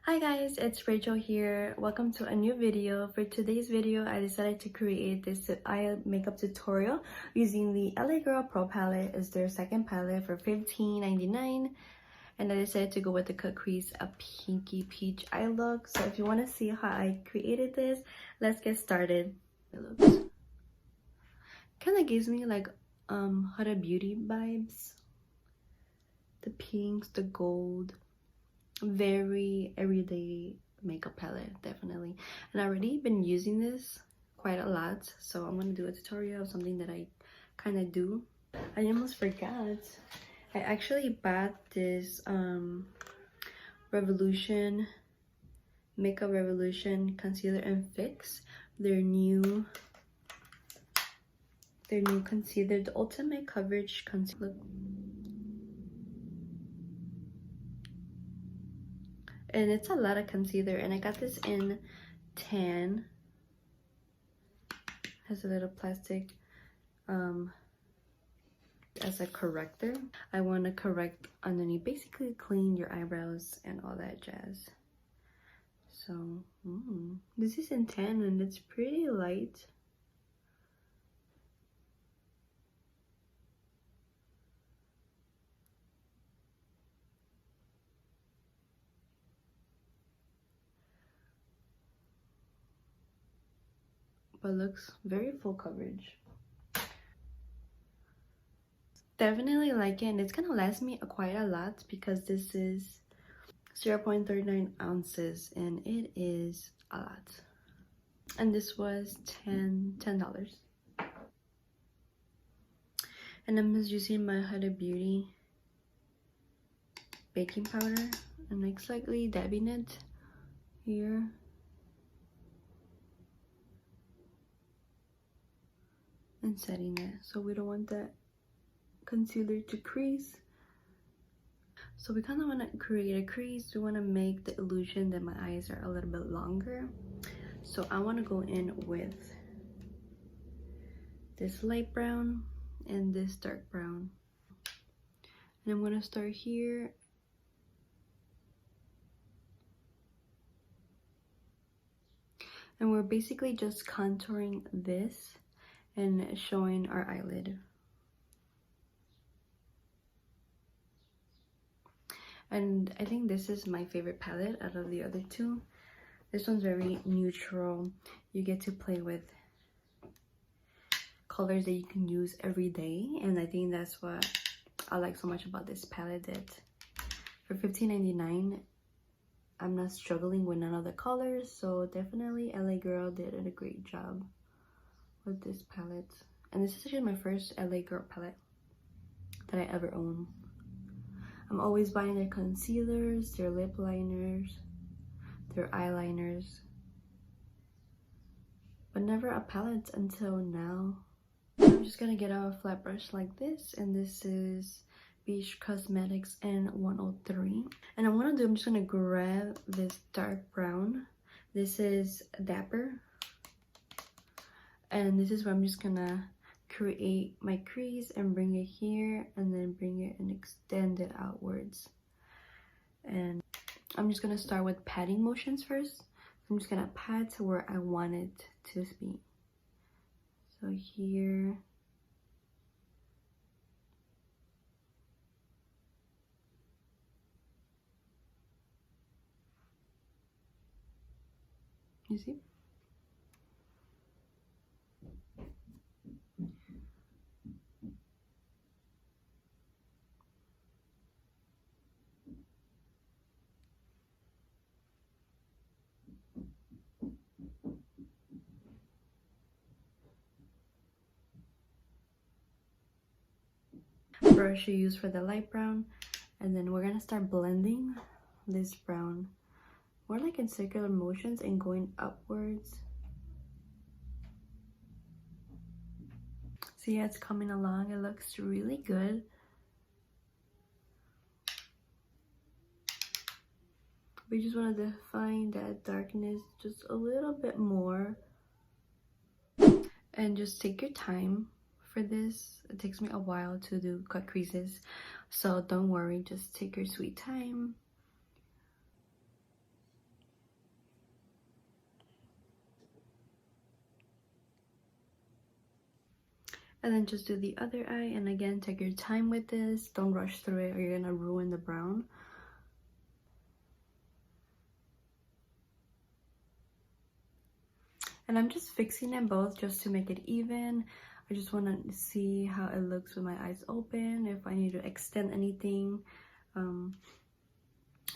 Hi guys, it's Rachel here. Welcome to a new video. For today's video, I decided to create this eye makeup tutorial using the Lagirl Pro palette. It's their second palette for $15.99, and I decided to go with the cut crease, a pinky peach eye look. So if you want to see how I created this, let's get started. It looks kind of gives me like Huda Beauty vibes. The pinks, the gold. Very everyday makeup palette, definitely. And I've already been using this quite a lot, so I'm gonna do a tutorial of something that I kind of do. I almost forgot, I actually bought this Makeup Revolution concealer and fix, their new concealer, the ultimate coverage concealer. And it's a lot of concealer, and I got this in tan. Has a little plastic as a corrector. I want to correct underneath, basically clean your eyebrows and all that jazz. So this is in tan and it's pretty light. But looks very full coverage. Definitely like it, and it's gonna last me quite a lot because this is 0.39 ounces and it is a lot. And this was $10. And I'm just using my Huda Beauty baking powder and like slightly dabbing it here. And setting it, so we don't want that concealer to crease. So we kind of want to create a crease. We want to make the illusion that my eyes are a little bit longer. So I want to go in with this light brown and this dark brown. And I'm going to start here. And we're basically just contouring this and showing our eyelid. And I think this is my favorite palette out of the other two. This one's very neutral. You get to play with colors that you can use every day, and I think that's what I like so much about this palette, that for $15.99 I'm not struggling with none of the colors. So definitely Lagirl did a great job with this palette. And this is actually my first Lagirl palette that I ever own. I'm always buying their concealers, their lip liners, their eyeliners, but never a palette until now. I'm just gonna get out a flat brush like this, and this is Beige Cosmetics N103. And I'm just gonna grab this dark brown. This is Dapper. And this is where I'm just gonna create my crease and bring it here, and then bring it and extend it outwards. And I'm just gonna start with patting motions first. I'm just gonna pat to where I want it to be. So here. You see? Brush you use for the light brown, and then we're gonna start blending this brown more like in circular motions and going upwards. See, yeah, it's coming along. It looks really good. We just want to define that darkness just a little bit more, and just take your time for this. It takes me a while to do cut creases, so don't worry, just take your sweet time. And then just do the other eye, and again, take your time with this. Don't rush through it or you're gonna ruin the brown. And I'm just fixing them both just to make it even. I just want to see how it looks with my eyes open, if I need to extend anything.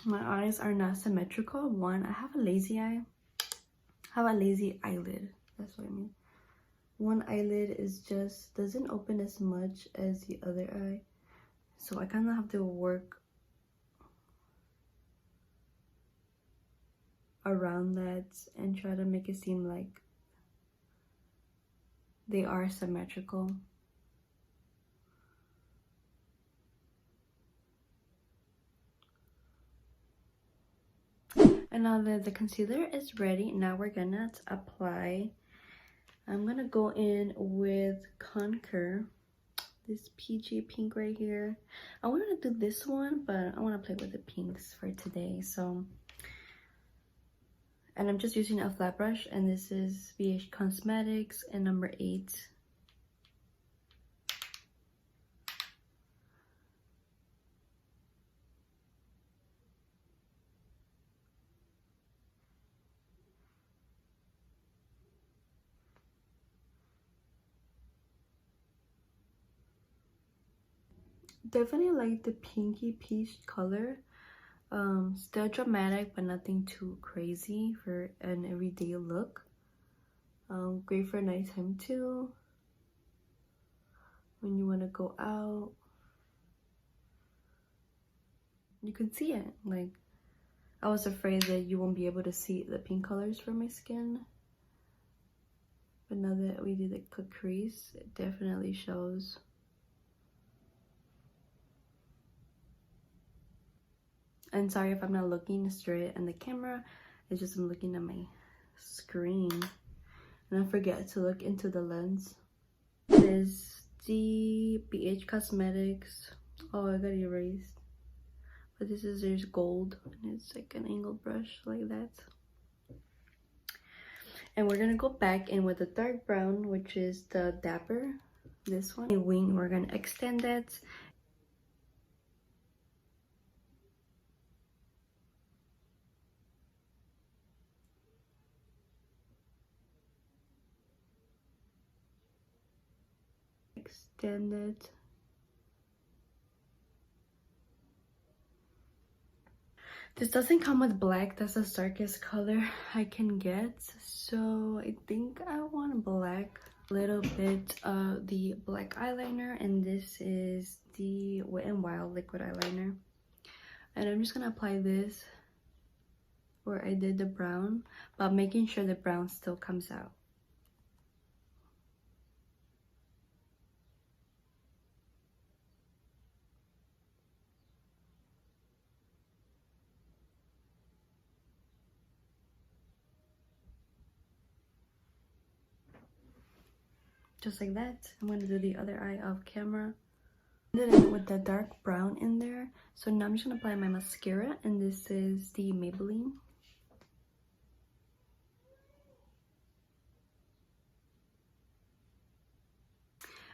My eyes are not symmetrical. One, I have a lazy eye. I have a lazy eyelid. That's what I mean. One eyelid is just doesn't open as much as the other eye. So I kind of have to work around that and try to make it seem like they are symmetrical. And now that the concealer is ready, now we're gonna apply. I'm gonna go in with Conquer, this peachy pink right here. I wanted to do this one, but I want to play with the pinks for today. So, and I'm just using a flat brush, and this is BH Cosmetics and number 8. Definitely like the pinky peach color. Still dramatic, but nothing too crazy for an everyday look. Great for nighttime too, when you want to go out. You can see it. Like, I was afraid that you won't be able to see the pink colors for my skin, but now that we did the quick crease, it definitely shows. And sorry if I'm not looking straight in the camera, it's just I'm looking at my screen and I forget to look into the lens. This is the BH Cosmetics. Oh, I got erased. But this is, there's gold, and it's like an angled brush like that. And we're gonna go back in with the dark brown, which is the Dapper. This one. A wing, we're gonna extend that. Extend it. This doesn't come with black. That's the darkest color I can get. So I think I want black. A little bit of the black eyeliner, and this is the Wet n Wild liquid eyeliner. And I'm just gonna apply this where I did the brown, but making sure the brown still comes out. Just like that. I'm gonna do the other eye off camera. Did it with the dark brown in there. So now I'm just gonna apply my mascara, and this is the Maybelline.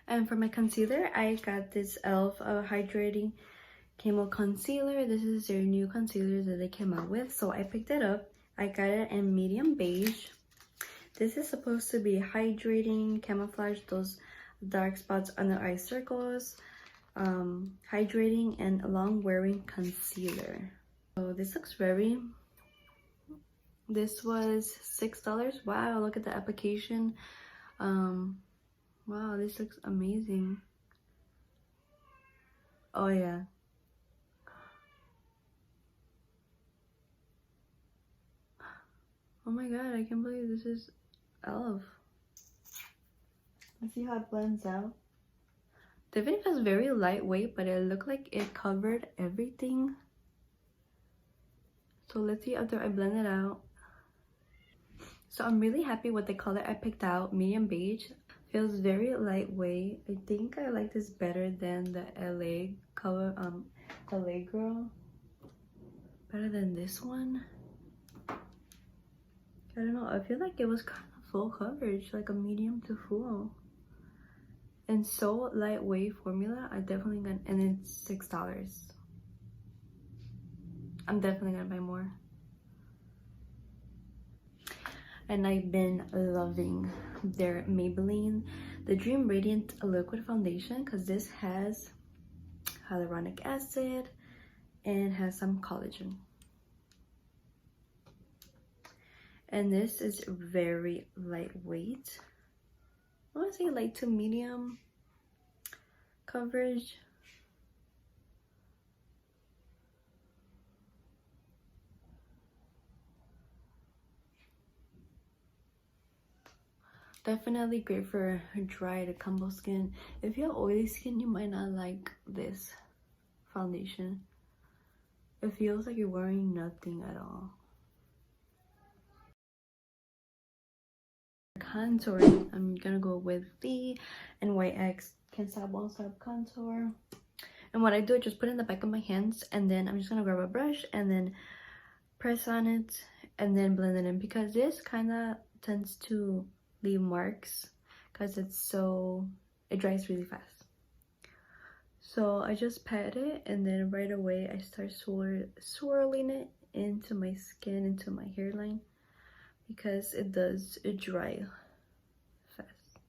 And for my concealer, I got this e.l.f. Hydrating Camo Concealer. This is their new concealer that they came out with. So I picked it up. I got it in medium beige. This is supposed to be hydrating, camouflage those dark spots under eye circles, hydrating, and long wearing concealer. So this looks very, this was $6. Wow, look at the application. Wow, this looks amazing. Oh yeah. Oh my god, I can't believe this is e.l.f. Let's see how it blends out. The video was very lightweight, but it looked like it covered everything. So let's see after I blend it out. So I'm really happy with the color I picked out, medium beige. Feels very lightweight. I think I like this better than the LA color, the Lagirl. Better than this one. I don't know, I feel like it was kind of full coverage, like a medium to full. and so lightweight formula. I definitely gonna, and it's $6. I'm definitely gonna buy more. And I've been loving their Maybelline the Dream Radiant Liquid Foundation, because this has hyaluronic acid and has some collagen. And this is very lightweight. I want to say light to medium coverage. Definitely great for dry to combo skin. If you have oily skin, you might not like this foundation. It feels like you're wearing nothing at all. Contouring, I'm gonna go with the NYX Can't Stop Won't Stop contour. And what I do, I just put it in the back of my hands, and then I'm just gonna grab a brush and then press on it and then blend it in, because this kind of tends to leave marks because it dries really fast. So I just pat it, and then right away I start swirling it into my skin, into my hairline, because it dry fast.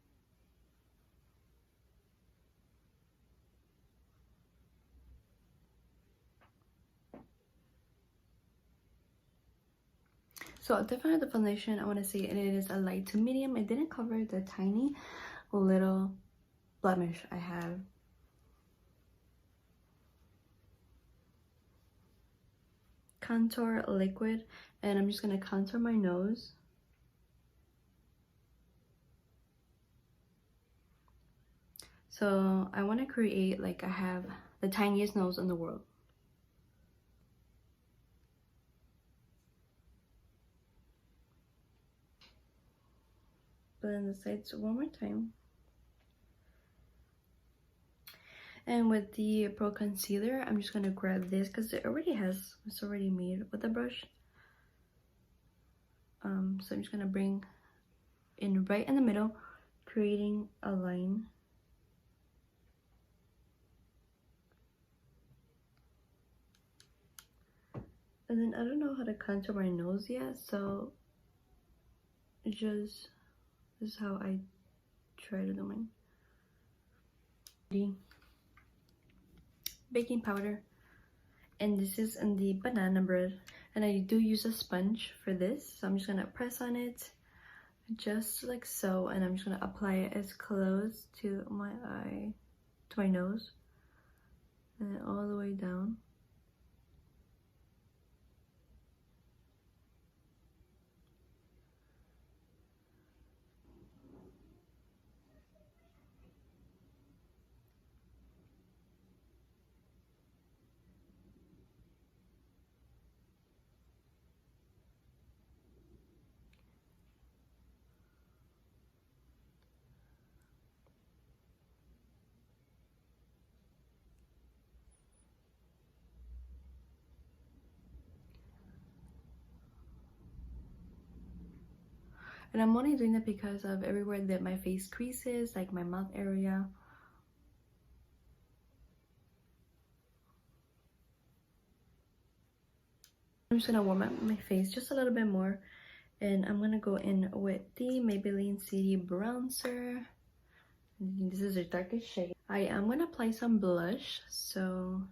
So definitely the foundation, I want to say it is a light to medium. It didn't cover the tiny little blemish I have. Contour liquid, and I'm just gonna contour my nose. So I want to create like I have the tiniest nose in the world. Blend the sides one more time. And with the Pro Concealer, I'm just gonna grab this because it's already made with the brush. So I'm just gonna bring in right in the middle, creating a line. And then I don't know how to contour my nose yet, so this is how I try to do mine. Baking powder, and this is in the banana bread, and I do use a sponge for this, so I'm just gonna press on it just like so, and I'm just gonna apply it as close to my eye, to my nose, and then all the way down. And I'm only doing that because of everywhere that my face creases, like my mouth area. I'm just gonna warm up my face just a little bit more, and I'm gonna go in with the Maybelline City Bronzer. This is the darkest shade. I am gonna apply some blush, so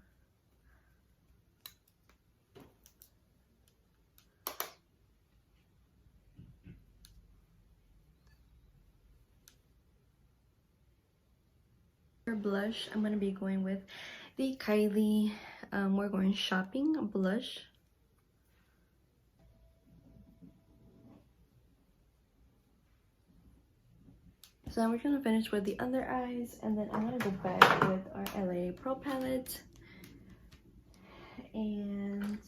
for blush, I'm gonna be going with the Kylie We're Going Shopping blush. So now we're gonna finish with the under eyes, and then I'm gonna go back with our LA Pro palette, and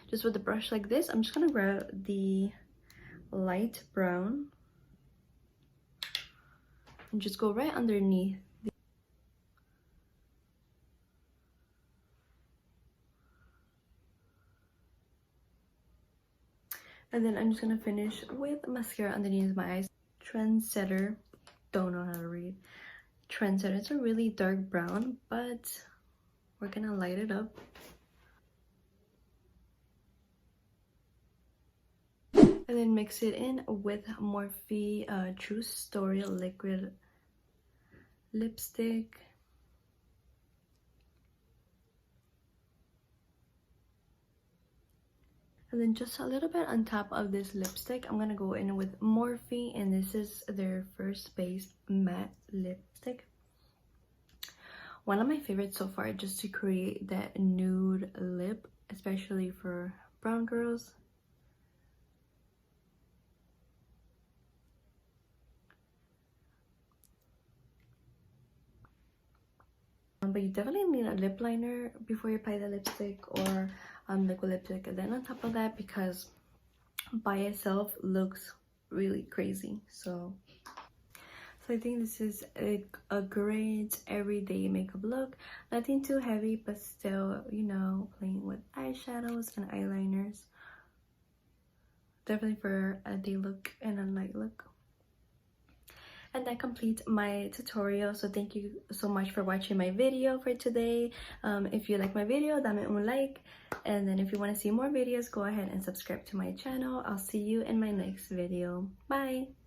just with the brush like this, I'm just gonna grab the light brown and just go right underneath. And then I'm just gonna finish with mascara underneath my eyes. Trendsetter don't know how to read. Trendsetter. It's a really dark brown, but we're gonna light it up. And then mix it in with Morphe True Story liquid lipstick. And then just a little bit on top of this lipstick, I'm gonna go in with Morphe, and this is their First Base Matte Lipstick. One of my favorites so far, just to create that nude lip, especially for brown girls. But you definitely need a lip liner before you apply the lipstick, or liquid lipstick. And then on top of that, because by itself looks really crazy. So I think this is a great everyday makeup look. Nothing too heavy, but still, you know, playing with eyeshadows and eyeliners. Definitely for a day look and a night look. And that completes my tutorial. So thank you so much for watching my video for today. If you like my video, dame un like. And then if you want to see more videos, go ahead and subscribe to my channel. I'll see you in my next video. Bye!